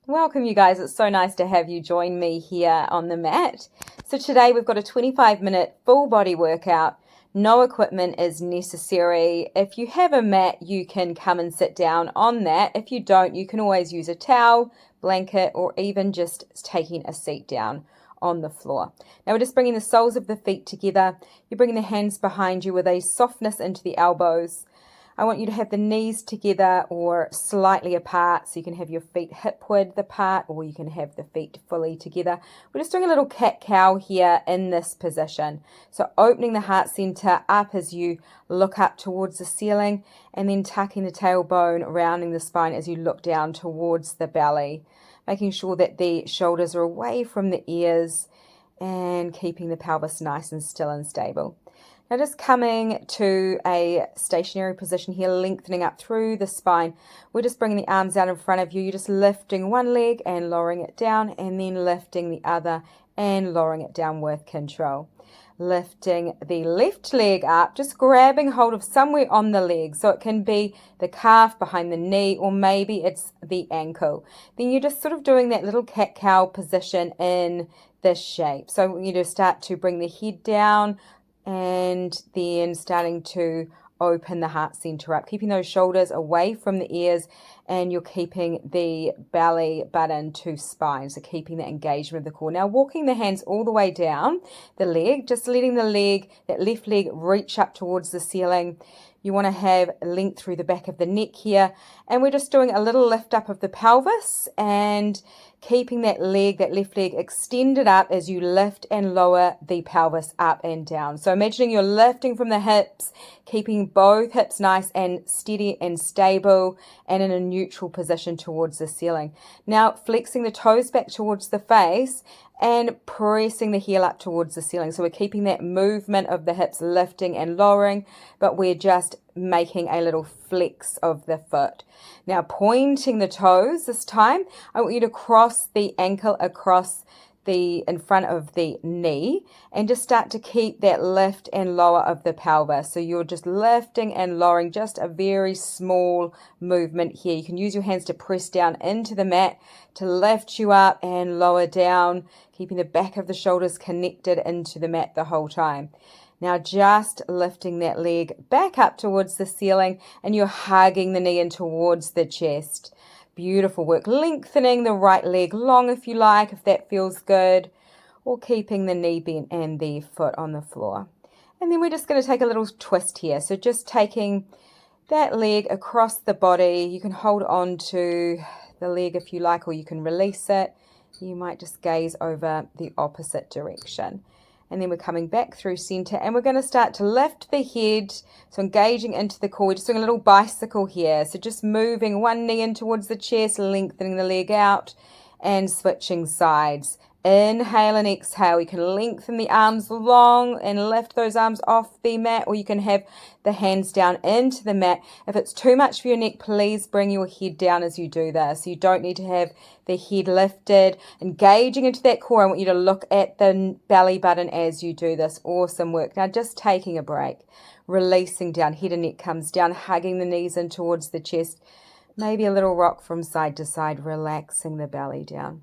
Welcome you guys, it's so nice to have you join me here on the mat. So today we've got a 25-minute full body workout. No equipment is necessary. If you have a mat, you can come and sit down on that. If you don't, you can always use a towel, blanket, or even just taking a seat down on the floor. Now we're just bringing the soles of the feet together. You're bringing the hands behind you with a softness into the elbows. I want you to have the knees together or slightly apart, so you can have your feet hip width apart, or you can have the feet fully together. We're just doing a little cat-cow here in this position. So opening the heart center up as you look up towards the ceiling, and then tucking the tailbone, rounding the spine as you look down towards the belly. Making sure that the shoulders are away from the ears and keeping the pelvis nice and still and stable. Now just coming to a stationary position here, lengthening up through the spine. We're just bringing the arms out in front of you. You're just lifting one leg and lowering it down, and then lifting the other and lowering it down with control. Lifting the left leg up, just grabbing hold of somewhere on the leg. So it can be the calf behind the knee, or maybe it's the ankle. Then you're just sort of doing that little cat-cow position in this shape. So you just start to bring the head down, and then starting to open the heart center up, keeping those shoulders away from the ears, and you're keeping the belly button to spine, so keeping the engagement of the core. Now walking the hands all the way down the leg, just letting the leg, that left leg, reach up towards the ceiling. You want to have length through the back of the neck here, and we're just doing a little lift up of the pelvis and keeping that leg, that left leg, extended up as you lift and lower the pelvis up and down. So imagining you're lifting from the hips, keeping both hips nice and steady and stable and in a neutral position towards the ceiling. Now flexing the toes back towards the face and pressing the heel up towards the ceiling. So we're keeping that movement of the hips lifting and lowering, but we're just making a little flex of the foot. Now pointing the toes this time, I want you to cross the ankle across in front of the knee, and just start to keep that lift and lower of the pelvis. So you're just lifting and lowering, just a very small movement here. You can use your hands to press down into the mat to lift you up and lower down, keeping the back of the shoulders connected into the mat the whole time. Now just lifting that leg back up towards the ceiling, and you're hugging the knee in towards the chest. Beautiful work. Lengthening the right leg long if you like, if that feels good, or keeping the knee bent and the foot on the floor. And then we're just going to take a little twist here. So just taking that leg across the body. You can hold on to the leg if you like, or you can release it. You might just gaze over the opposite direction. And then we're coming back through center, and we're going to start to lift the head, so engaging into the core. We're just doing a little bicycle here, so just moving one knee in towards the chest, lengthening the leg out, and switching sides. Inhale and exhale. You can lengthen the arms long and lift those arms off the mat, or you can have the hands down into the mat. If it's too much for your neck, please bring your head down as you do this. You don't need to have the head lifted. Engaging into that core. I want you to look at the belly button as you do this. Awesome work. Now just taking a break, releasing down, head and neck comes down, hugging the knees in towards the chest. Maybe a little rock from side to side, relaxing the belly down.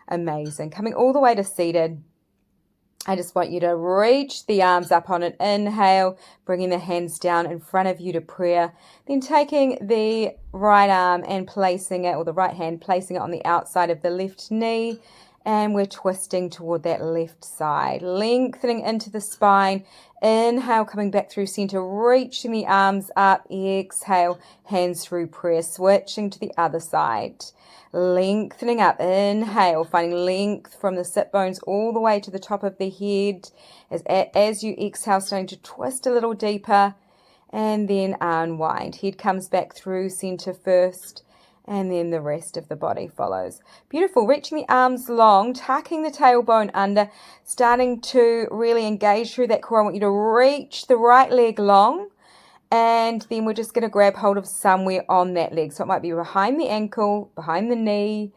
Amazing. Coming all the way to seated. I just want you to reach the arms up on an inhale, bringing the hands down in front of you to prayer. Then taking the right arm and placing it, or the right hand, placing it on the outside of the left knee. And we're twisting toward that left side, lengthening into the spine. Inhale, coming back through center, reaching the arms up. Exhale, hands through prayer, switching to the other side. Lengthening up. Inhale, finding length from the sit bones all the way to the top of the head. As you exhale, starting to twist a little deeper, and then unwind. Head comes back through center first, and then the rest of the body follows. Beautiful. Reaching the arms long, tucking the tailbone under, starting to really engage through that core. I want you to reach the right leg long, and then we're just going to grab hold of somewhere on that leg. So it might be behind the ankle, behind the knee.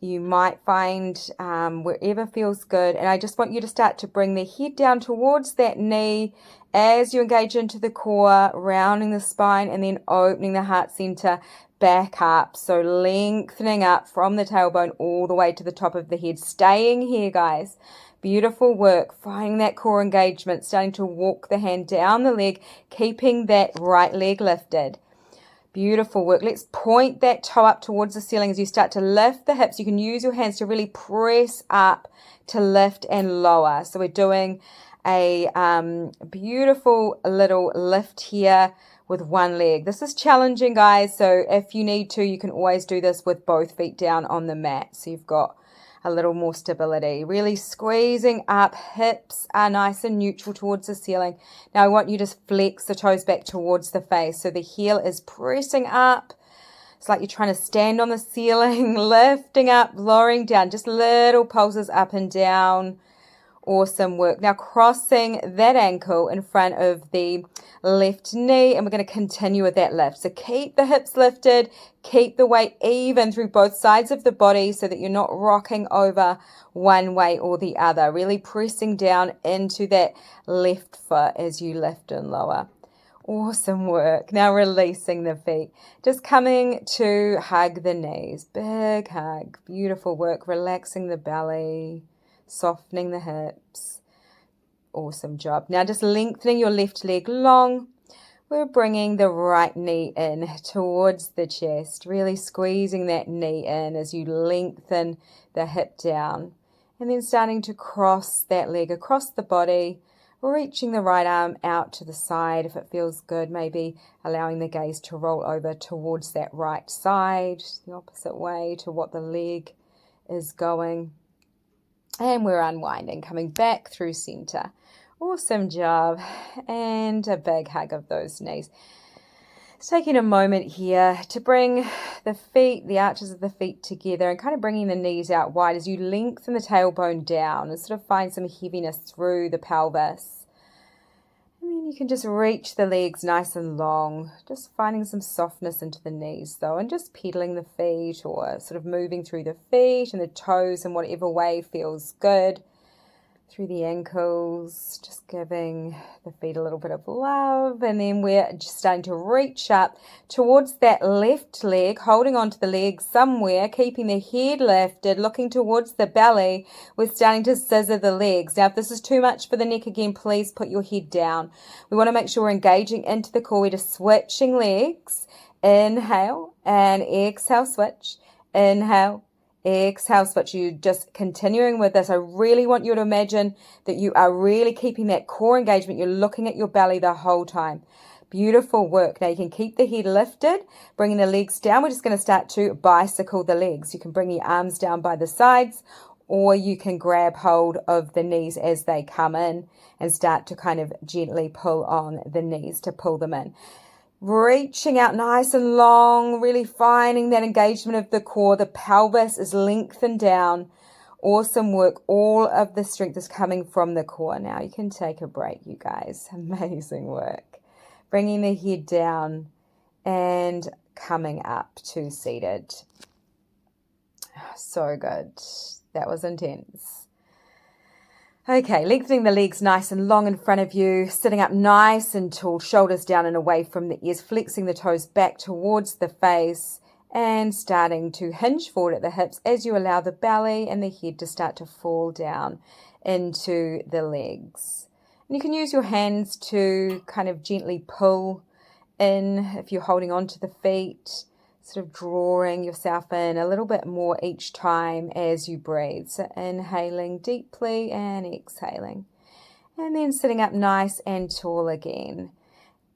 You might find wherever feels good. And I just want you to start to bring the head down towards that knee as you engage into the core, rounding the spine, and then opening the heart center back up. So lengthening up from the tailbone all the way to the top of the head. Staying here, guys. Beautiful work. Finding that core engagement. Starting to walk the hand down the leg. Keeping that right leg lifted. Beautiful work. Let's point that toe up towards the ceiling as you start to lift the hips. You can use your hands to really press up to lift and lower. So we're doing a beautiful little lift here with one leg. This is challenging, guys. So if you need to, you can always do this with both feet down on the mat. So you've got a little more stability. Really squeezing up. Hips are nice and neutral towards the ceiling. Now I want you to flex the toes back towards the face. So the heel is pressing up. It's like you're trying to stand on the ceiling, lifting up, lowering down. Just little pulses up and down. Awesome work. Now crossing that ankle in front of the left knee, and we're going to continue with that lift. So keep the hips lifted, keep the weight even through both sides of the body so that you're not rocking over one way or the other. Really pressing down into that left foot as you lift and lower. Awesome work. Now releasing the feet. Just coming to hug the knees. Big hug. Beautiful work. Relaxing the belly. Softening the hips. Awesome job. Now just lengthening your left leg long. We're bringing the right knee in towards the chest. Really squeezing that knee in as you lengthen the hip down. And then starting to cross that leg across the body. Reaching the right arm out to the side if it feels good. Maybe allowing the gaze to roll over towards that right side. The opposite way to what the leg is going. And we're unwinding, coming back through center. Awesome job. And a big hug of those knees. Just taking a moment here to bring the feet, the arches of the feet together and kind of bringing the knees out wide as you lengthen the tailbone down and sort of find some heaviness through the pelvis. And then you can just reach the legs nice and long, just finding some softness into the knees though, and just pedaling the feet or sort of moving through the feet and the toes in whatever way feels good. Through the ankles, just giving the feet a little bit of love. And then we're just starting to reach up towards that left leg, holding onto the leg somewhere, keeping the head lifted, looking towards the belly. We're starting to scissor the legs. Now, if this is too much for the neck again, please put your head down. We want to make sure we're engaging into the core. We're just switching legs. Inhale and exhale, switch. Inhale. Exhale, switch. You just continuing with this. I really want you to imagine that you are really keeping that core engagement. You're looking at your belly the whole time. Beautiful work. Now you can keep the head lifted, bringing the legs down. We're just going to start to bicycle the legs. You can bring your arms down by the sides, or you can grab hold of the knees as they come in and start to kind of gently pull on the knees to pull them in. Reaching out nice and long, really finding that engagement of the core. The pelvis is lengthened down. Awesome work. All of the strength is coming from the core. Now you can take a break, you guys. Amazing work. Bringing the head down and coming up to seated. So good. That was intense. Okay, lengthening the legs nice and long in front of you, sitting up nice and tall, shoulders down and away from the ears, flexing the toes back towards the face and starting to hinge forward at the hips as you allow the belly and the head to start to fall down into the legs. And you can use your hands to kind of gently pull in if you're holding on to the feet, sort of drawing yourself in a little bit more each time as you breathe. So inhaling deeply and exhaling. And then sitting up nice and tall again.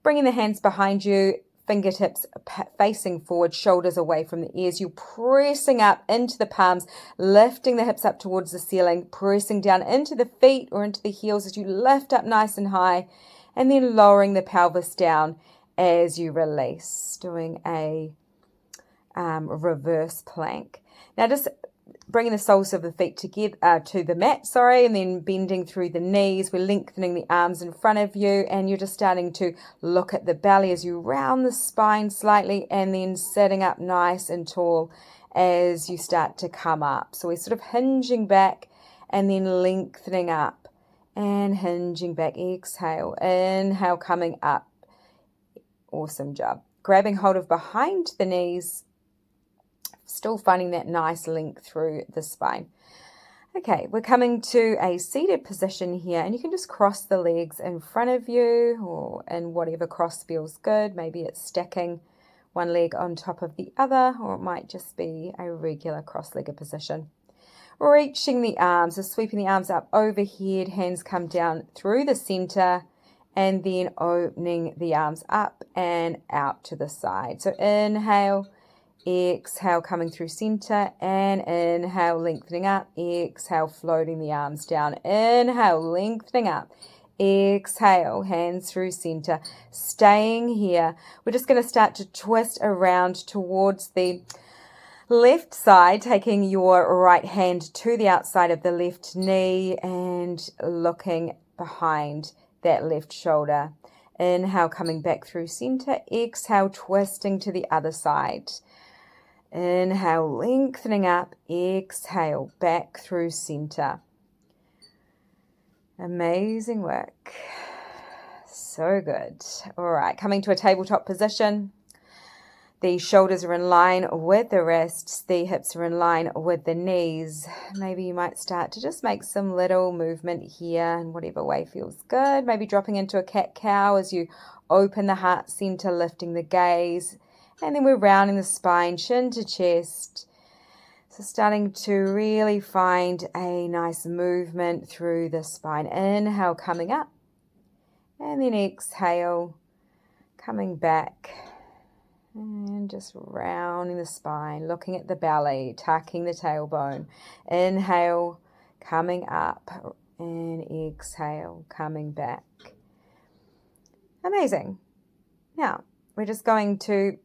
Bringing the hands behind you, fingertips facing forward, shoulders away from the ears. You're pressing up into the palms, lifting the hips up towards the ceiling, pressing down into the feet or into the heels as you lift up nice and high, and then lowering the pelvis down as you release, doing a reverse plank. Now just bringing the soles of the feet together to the mat, and then bending through the knees. We're lengthening the arms in front of you, and you're just starting to look at the belly as you round the spine slightly, and then sitting up nice and tall as you start to come up. So we're sort of hinging back and then lengthening up and hinging back. Exhale, inhale, coming up. Awesome job. grabbing hold of behind the knees, still finding that nice link through the spine. Okay, we're coming to a seated position here, and you can just cross the legs in front of you or in whatever cross feels good. Maybe it's stacking one leg on top of the other, or it might just be a regular cross-legged position. Reaching the arms, so sweeping the arms up overhead, hands come down through the center, and then opening the arms up and out to the side. So inhale, exhale, coming through center, and inhale, lengthening up, exhale, floating the arms down, inhale, lengthening up, exhale, hands through center, staying here. We're just going to start to twist around towards the left side, taking your right hand to the outside of the left knee and looking behind that left shoulder. Inhale, coming back through center, exhale, twisting to the other side. Inhale, lengthening up, exhale, back through center. Amazing work. So good. All right, coming to a tabletop position. The shoulders are in line with the wrists, the hips are in line with the knees. Maybe you might start to just make some little movement here in whatever way feels good. Maybe dropping into a cat-cow as you open the heart center, lifting the gaze. And then we're rounding the spine, chin to chest. So starting to really find a nice movement through the spine. Inhale, coming up. And then exhale, coming back. And just rounding the spine, looking at the belly, tucking the tailbone. Inhale, coming up. And exhale, coming back. Amazing. Now, we're just going to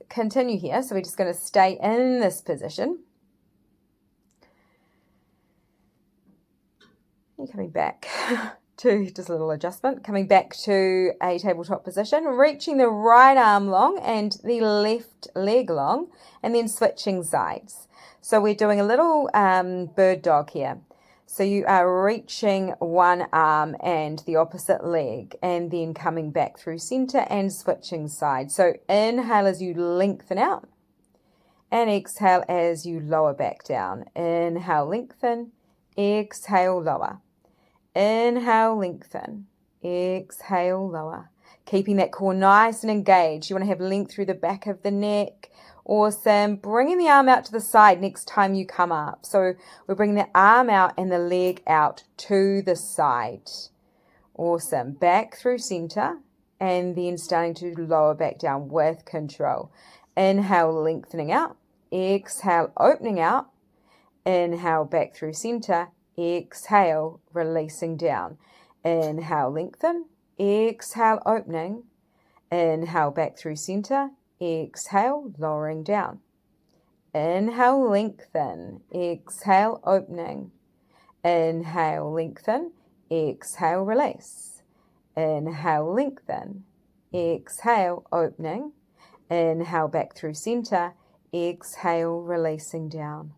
continue here. So we're just going to stay in this position. And coming back to just a little adjustment. Coming back to a tabletop position. Reaching the right arm long and the left leg long. And then switching sides. So we're doing a little bird dog here. So you are reaching one arm and the opposite leg and then coming back through center and switching sides. So inhale as you lengthen out and exhale as you lower back down. Inhale, lengthen, exhale, lower. Inhale, lengthen, exhale, lower. Keeping that core nice and engaged. You want to have length through the back of the neck. Awesome. Bringing the arm out to the side next time you come up. So we're bringing the arm out and the leg out to the side. Awesome. Back through center and then starting to lower back down with control. Inhale, lengthening out. Exhale, opening out. Inhale, back through center. Exhale, releasing down. Inhale, lengthen. Exhale, opening. Inhale, back through center. Exhale, lowering down. Inhale, lengthen. Exhale, opening. Inhale, lengthen. Exhale, release. Inhale, lengthen. Exhale, opening. Inhale, back through center. Exhale, releasing down.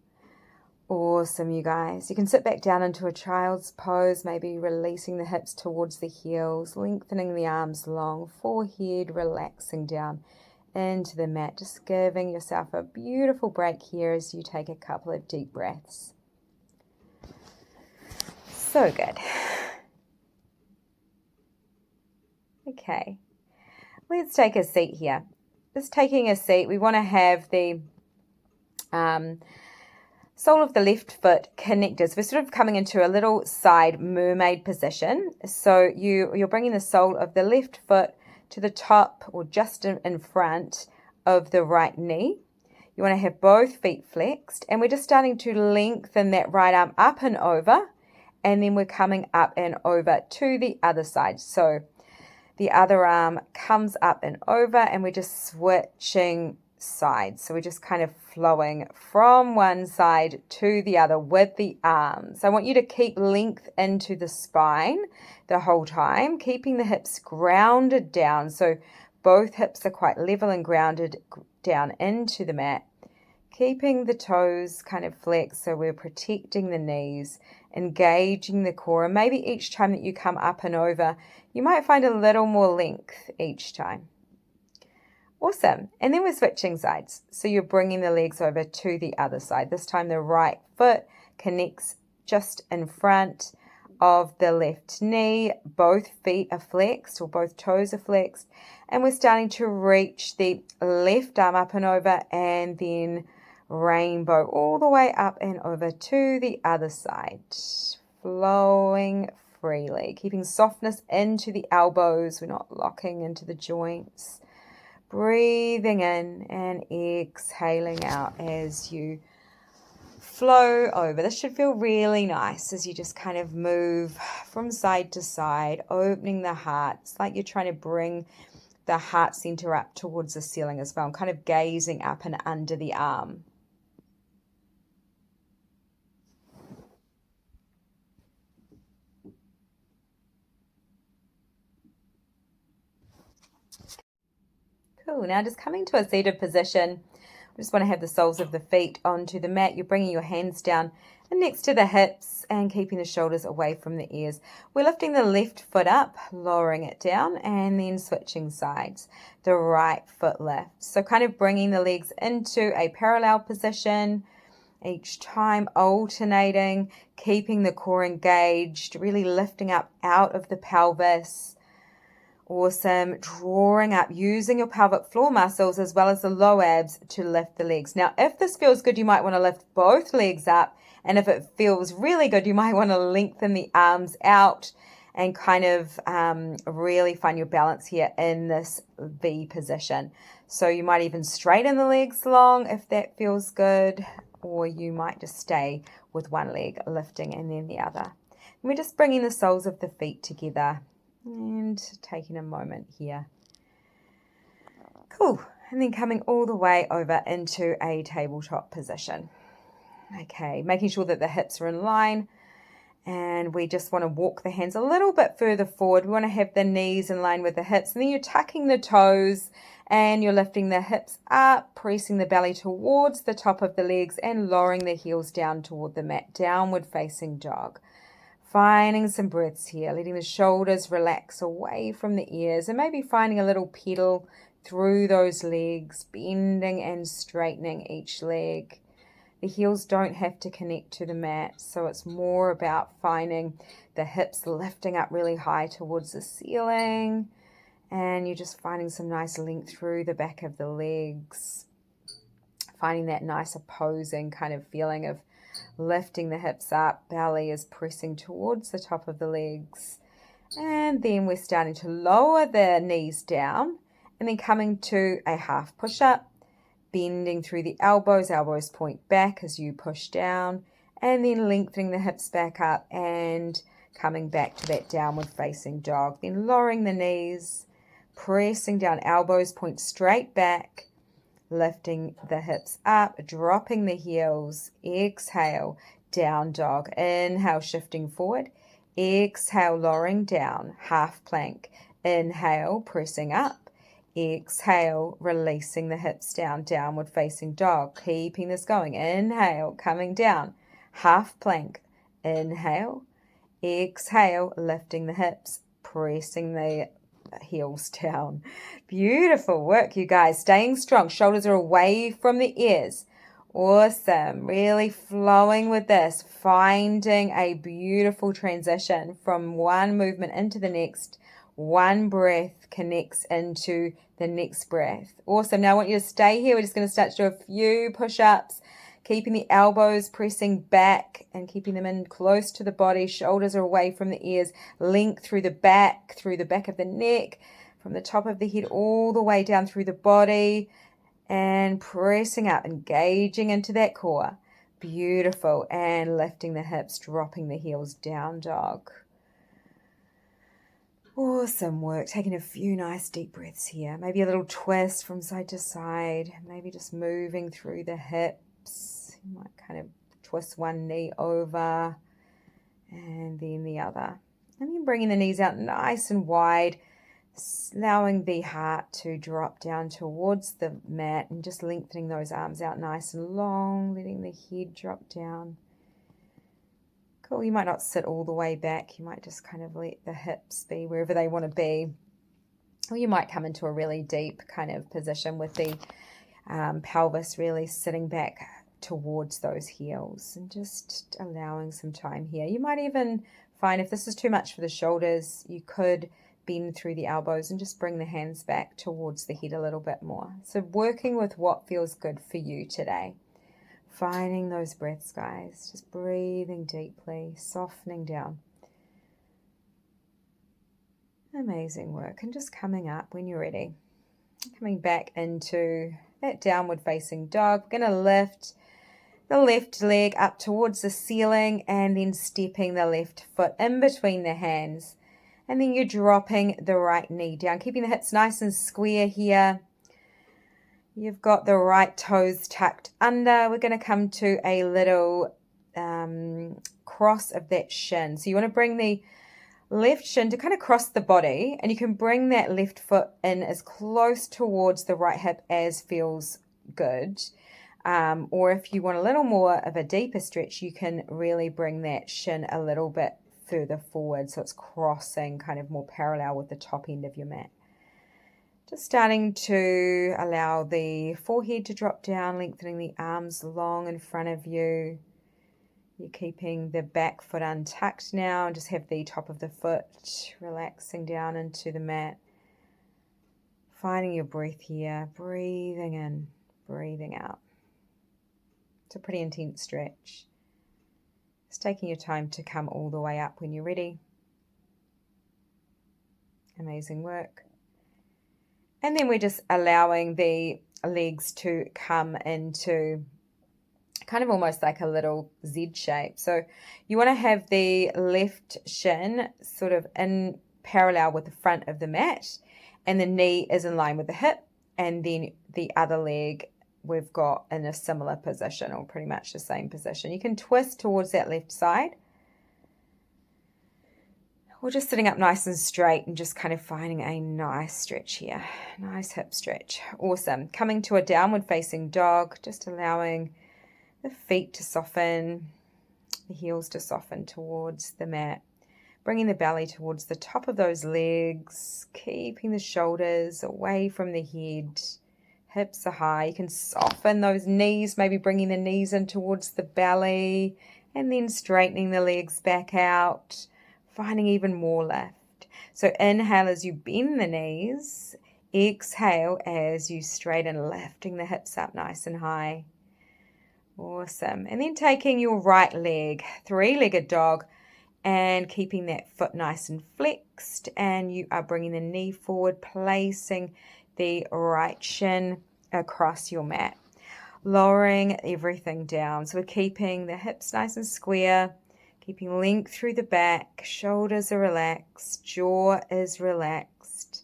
Awesome, you guys. You can sit back down into a child's pose, maybe releasing the hips towards the heels, lengthening the arms long, forehead relaxing down into the mat, just giving yourself a beautiful break here as you take a couple of deep breaths. So good. Okay, let's take a seat here. Just taking a seat, we want to have the sole of the left foot connected. So we're sort of coming into a little side mermaid position. So you're bringing the sole of the left foot to the top or just in front of the right knee. You want to have both feet flexed, and we're just starting to lengthen that right arm up and over, and then we're coming up and over to the other side. So the other arm comes up and over, and we're just switching sides. So we're just kind of flowing from one side to the other with the arms. So I want you to keep length into the spine the whole time, keeping the hips grounded down. So both hips are quite level and grounded down into the mat, keeping the toes kind of flexed so we're protecting the knees, engaging the core. And maybe each time that you come up and over, you might find a little more length each time. Awesome. And then we're switching sides. So you're bringing the legs over to the other side. This time the right foot connects just in front of the left knee. Both feet are flexed, or both toes are flexed. And we're starting to reach the left arm up and over, and then rainbow all the way up and over to the other side. Flowing freely, keeping softness into the elbows. We're not locking into the joints. Breathing in and exhaling out as you flow over. This should feel really nice as you just kind of move from side to side, opening the heart. It's like you're trying to bring the heart center up towards the ceiling as well, and kind of gazing up and under the arm. Cool. Now just coming to a seated position. We just want to have the soles of the feet onto the mat. You're bringing your hands down and next to the hips and keeping the shoulders away from the ears. We're lifting the left foot up, lowering it down, and then switching sides. The right foot lifts. So kind of bringing the legs into a parallel position each time, alternating, keeping the core engaged, really lifting up out of the pelvis. Awesome. Drawing up, using your pelvic floor muscles as well as the low abs to lift the legs. Now, if this feels good, you might want to lift both legs up. And if it feels really good, you might want to lengthen the arms out and kind of really find your balance here in this V position. So you might even straighten the legs long if that feels good, or you might just stay with one leg lifting and then the other. And we're just bringing the soles of the feet together and taking a moment here. Cool. And then coming all the way over into a tabletop position. Okay, making sure that the hips are in line, and we just want to walk the hands a little bit further forward. We want to have the knees in line with the hips, and then you're tucking the toes and you're lifting the hips up, pressing the belly towards the top of the legs and lowering the heels down toward the mat, downward facing dog. Finding some breaths here, letting the shoulders relax away from the ears, and maybe finding a little pedal through those legs, bending and straightening each leg. The heels don't have to connect to the mat, so it's more about finding the hips lifting up really high towards the ceiling, and you're just finding some nice length through the back of the legs, finding that nice opposing kind of feeling of lifting the hips up, belly is pressing towards the top of the legs, and then we're starting to lower the knees down and then coming to a half push-up, bending through the elbows point back as you push down, and then lengthening the hips back up and coming back to that downward facing dog, then lowering the knees, pressing down, elbows point straight back, lifting the hips up, dropping the heels, exhale, down dog, inhale, shifting forward, exhale, lowering down, half plank, inhale, pressing up, exhale, releasing the hips down, downward facing dog, keeping this going, inhale, coming down, half plank, inhale, exhale, lifting the hips, pressing the heels down. Beautiful work, you guys. Staying strong. Shoulders are away from the ears. Awesome. Really flowing with this. Finding a beautiful transition from one movement into the next. One breath connects into the next breath. Awesome. Now I want you to stay here. We're just going to start to do a few push-ups. Keeping the elbows pressing back and keeping them in close to the body. Shoulders are away from the ears. Length through the back of the neck, from the top of the head all the way down through the body, and pressing up, engaging into that core. Beautiful. And lifting the hips, dropping the heels, down dog. Awesome work. Taking a few nice deep breaths here. Maybe a little twist from side to side. Maybe just moving through the hips. You might kind of twist one knee over and then the other. And then bringing the knees out nice and wide, allowing the heart to drop down towards the mat and just lengthening those arms out nice and long, letting the head drop down. Cool. You might not sit all the way back. You might just kind of let the hips be wherever they want to be. Or you might come into a really deep kind of position with the pelvis really sitting back towards those heels, and just allowing some time here. You might even find if this is too much for the shoulders, you could bend through the elbows and just bring the hands back towards the head a little bit more. So working with what feels good for you today. Finding those breaths, guys. Just breathing deeply, softening down. Amazing work. And just coming up when you're ready. Coming back into that downward facing dog. We're going to lift the left leg up towards the ceiling and then stepping the left foot in between the hands. And then you're dropping the right knee down, keeping the hips nice and square here. You've got the right toes tucked under. We're going to come to a little cross of that shin. So you want to bring the left shin to kind of cross the body, and you can bring that left foot in as close towards the right hip as feels good. Or if you want a little more of a deeper stretch, you can really bring that shin a little bit further forward so it's crossing kind of more parallel with the top end of your mat. Just starting to allow the forehead to drop down, lengthening the arms long in front of you. You're keeping the back foot untucked now, and just have the top of the foot relaxing down into the mat. Finding your breath here, breathing in, breathing out. It's a pretty intense stretch. Just taking your time to come all the way up when you're ready. Amazing work. And then we're just allowing the legs to come into kind of almost like a little Z shape. So you want to have the left shin sort of in parallel with the front of the mat, and the knee is in line with the hip, and then the other leg we've got in a similar position, or pretty much the same position. You can twist towards that left side. We're just sitting up nice and straight and just kind of finding a nice stretch here. Nice hip stretch. Awesome. Coming to a downward facing dog, just allowing the feet to soften, the heels to soften towards the mat. Bringing the belly towards the top of those legs, keeping the shoulders away from the head. Hips are high. You can soften those knees, maybe bringing the knees in towards the belly, and then straightening the legs back out. Finding even more lift. So inhale as you bend the knees. Exhale as you straighten, lifting the hips up nice and high. Awesome. And then taking your right leg, three-legged dog, and keeping that foot nice and flexed. And you are bringing the knee forward, placing the right shin across your mat. Lowering everything down. So we're keeping the hips nice and square. Keeping length through the back, shoulders are relaxed, jaw is relaxed.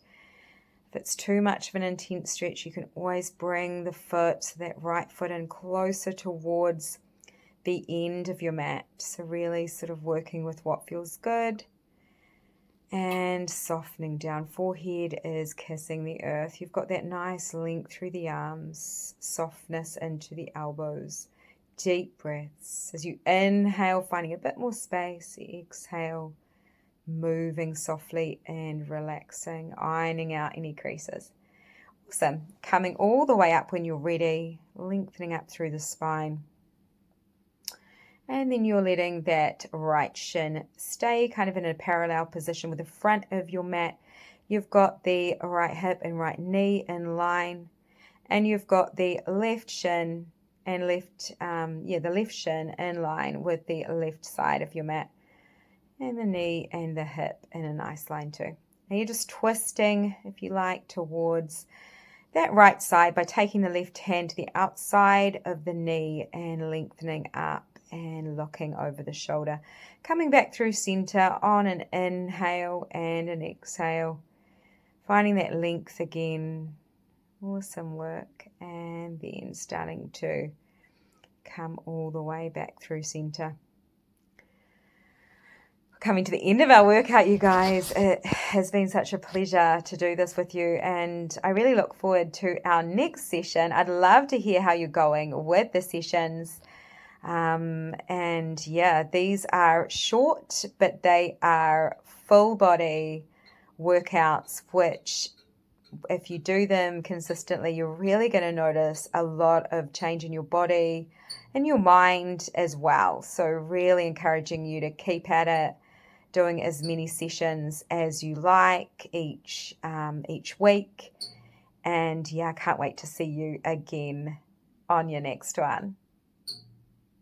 If it's too much of an intense stretch, you can always bring the foot, so that right foot in closer towards the end of your mat. So really sort of working with what feels good. And softening down, forehead is kissing the earth. You've got that nice length through the arms, softness into the elbows. Deep breaths as you inhale, finding a bit more space. Exhale, moving softly and relaxing, ironing out any creases. Awesome. Coming all the way up when you're ready, lengthening up through the spine. And then you're letting that right shin stay kind of in a parallel position with the front of your mat. You've got the right hip and right knee in line, and you've got the left shin and the left shin in line with the left side of your mat, and the knee and the hip in a nice line too. Now you're just twisting, if you like, towards that right side by taking the left hand to the outside of the knee and lengthening up and looking over the shoulder. Coming back through center on an inhale and an exhale. Finding that length again. Awesome work. And then starting to come all the way back through center. Coming to the end of our workout, you guys. It has been such a pleasure to do this with you, and I really look forward to our next session. I'd love to hear how you're going with the sessions. And yeah, these are short, but they are full body workouts, which if you do them consistently, you're really going to notice a lot of change in your body and your mind as well. So really encouraging you to keep at it, doing as many sessions as you like each week. And yeah, I can't wait to see you again on your next one.